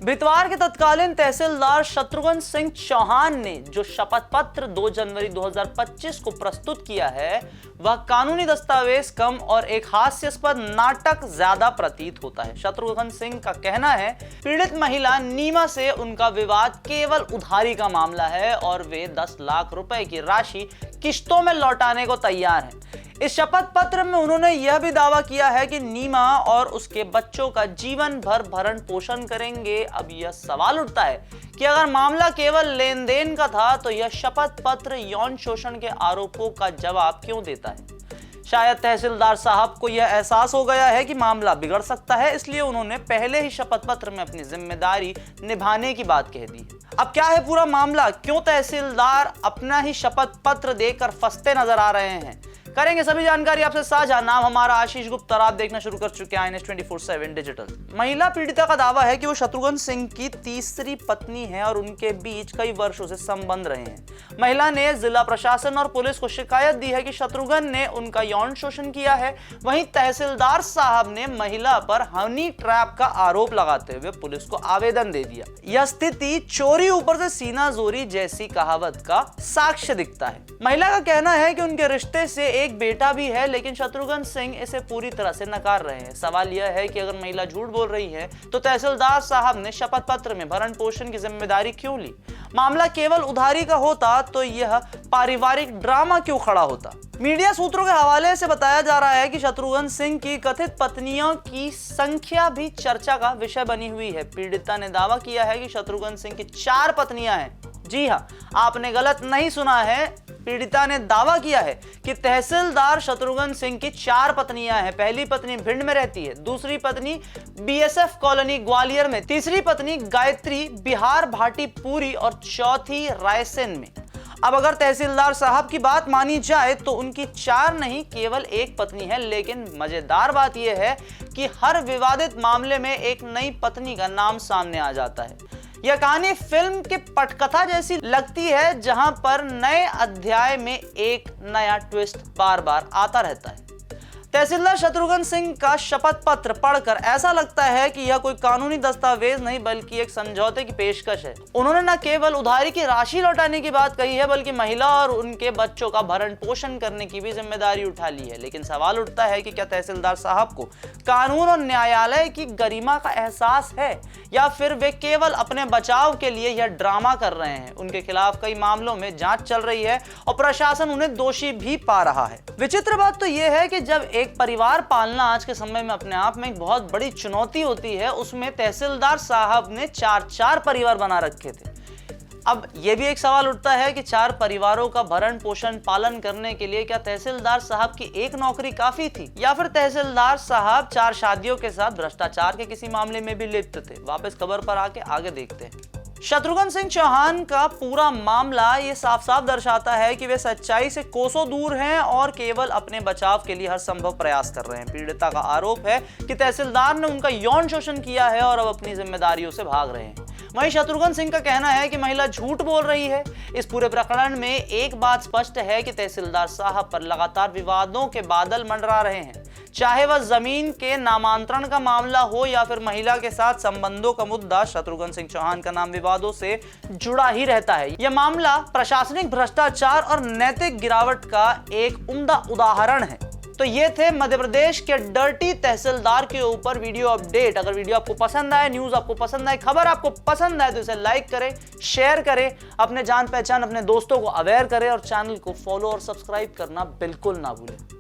बितवार के तत्कालीन तहसीलदार शत्रुघ्न सिंह चौहान ने जो शपथ पत्र 2 जनवरी 2025 को प्रस्तुत किया है वह कानूनी दस्तावेज कम और एक हास्यास्पद नाटक ज्यादा प्रतीत होता है। शत्रुघ्न सिंह का कहना है पीड़ित महिला नीमा से उनका विवाद केवल उधारी का मामला है और वे 10 लाख रुपए की राशि किश्तों में लौटाने को तैयार हैं। इस शपथ पत्र में उन्होंने यह भी दावा किया है कि नीमा और उसके बच्चों का जीवन भर भरण पोषण करेंगे। अब यह सवाल उठता है कि अगर मामला केवल लेन देन का था तो यह शपथ पत्र यौन शोषण के आरोपों का जवाब क्यों देता है। शायद तहसीलदार साहब को यह एहसास हो गया है कि मामला बिगड़ सकता है, इसलिए उन्होंने पहले ही शपथ पत्र में अपनी जिम्मेदारी निभाने की बात कह दी है। अब क्या है पूरा मामला, क्यों तहसीलदार अपना ही शपथ पत्र देकर फंसते नजर आ रहे हैं, करेंगे सभी जानकारी आपसे साझा। नाम हमारा आशीष गुप्ता, आप देखना शुरू कर चुके हैं INS24/7 डिजिटल। महिला पीड़िता का दावा है कि वो शत्रुघ्न सिंह की तीसरी पत्नी है और उनके बीच कई वर्षों से संबंध रहे हैं। महिला ने जिला प्रशासन और पुलिस को शिकायत दी है कि शत्रुघ्न ने उनका यौन शोषण किया है। वहीं तहसीलदार साहब ने महिला पर हनी ट्रैप का आरोप लगाते हुए पुलिस को आवेदन दे दिया। यह स्थिति चोरी ऊपर से सीना जोरी जैसी कहावत का साक्ष्य दिखता है। महिला का कहना है कि उनके रिश्ते से एक बेटा भी है, लेकिन शत्रुघ्न सिंह इसे पूरी तरह से नकार रहे हैं। सवाल यह है कि अगर महिला झूठ बोल रही है तो तहसीलदार साहब ने शपथ पत्र में भरण पोषण की जिम्मेदारी क्यों ली। मामला केवल उधारी का होता तो यह पारिवारिक ड्रामा क्यों खड़ा होता। मीडिया सूत्रों के हवाले से बताया जा रहा है कि शत्रुघ्न सिंह की कथित पत्नियों की संख्या भी चर्चा का विषय बनी हुई है। पीड़िता ने दावा किया है कि शत्रुघ्न सिंह की 4 पत्नियां हैं। जी हां, आपने गलत नहीं सुना है। पीड़िता ने दावा किया है कि तहसीलदार शत्रुघ्न सिंह की 4 पत्नियां हैं। पहली पत्नी भिंड में रहती है, दूसरी पत्नी BSF कॉलोनी ग्वालियर में, तीसरी पत्नी गायत्री बिहार भाटीपुरी और चौथी रायसेन में। अब अगर तहसीलदार साहब की बात मानी जाए तो उनकी 4 नहीं केवल 1 पत्नी है, लेकिन मजेदार बात यह है कि हर विवादित मामले में एक नई पत्नी का नाम सामने आ जाता है। यह कहानी फिल्म के पटकथा जैसी लगती है, जहां पर नए अध्याय में एक नया ट्विस्ट बार बार आता रहता है। तहसीलदार शत्रुघ्न सिंह का शपथ पत्र पढ़कर ऐसा लगता है कि यह कोई कानूनी दस्तावेज नहीं बल्कि एक समझौते की पेशकश है। उन्होंने न केवल उधारी की राशि लौटाने की बात कही है बल्कि महिला और उनके बच्चों का भरण पोषण करने की भी जिम्मेदारी उठा ली है। लेकिन सवाल उठता है कि क्या तहसीलदार साहब को कानून और न्यायालय की गरिमा का एहसास है या फिर वे केवल अपने बचाव के लिए यह ड्रामा कर रहे हैं। उनके खिलाफ कई मामलों में जांच चल रही है और प्रशासन उन्हें दोषी भी पा रहा है। विचित्र बात तो यह है कि जब एक परिवार पालना आज के समय में अपने आप में एक बहुत बड़ी चुनौती होती है, उसमें तहसीलदार साहब ने 4 परिवार बना रखे थे। अब यह भी एक सवाल उठता है कि 4 परिवारों का भरण पोषण पालन करने के लिए क्या तहसीलदार साहब की एक नौकरी काफी थी या फिर तहसीलदार साहब 4 शादियों के साथ भ्रष्टाचार के किसी मामले में भी लिप्त थे। वापस खबर पर आके आगे देखते हैं। शत्रुघ्न सिंह चौहान का पूरा मामला ये साफ साफ दर्शाता है कि वे सच्चाई से कोसों दूर हैं और केवल अपने बचाव के लिए हर संभव प्रयास कर रहे हैं। पीड़िता का आरोप है कि तहसीलदार ने उनका यौन शोषण किया है और अब अपनी जिम्मेदारियों से भाग रहे हैं। वहीं शत्रुघ्न सिंह का कहना है कि महिला झूठ बोल रही है। इस पूरे प्रकरण में एक बात स्पष्ट है कि तहसीलदार साहब पर लगातार विवादों के बादल मंडरा रहे हैं, चाहे वह जमीन के नामांतरण का मामला हो या फिर महिला के साथ संबंधों का मुद्दा। शत्रुघ्न सिंह चौहान का नाम विवादों से जुड़ा ही रहता है। यह मामला प्रशासनिक भ्रष्टाचार और नैतिक गिरावट का एक उम्दा उदाहरण है। तो ये थे मध्य प्रदेश के डर्टी तहसीलदार के ऊपर वीडियो अपडेट। अगर वीडियो आपको पसंद आए, न्यूज आपको पसंद आए, खबर आपको पसंद आए तो इसे लाइक करें, शेयर करें, अपने जान पहचान अपने दोस्तों को अवेयर करें और चैनल को फॉलो और सब्सक्राइब करना बिल्कुल ना भूलें।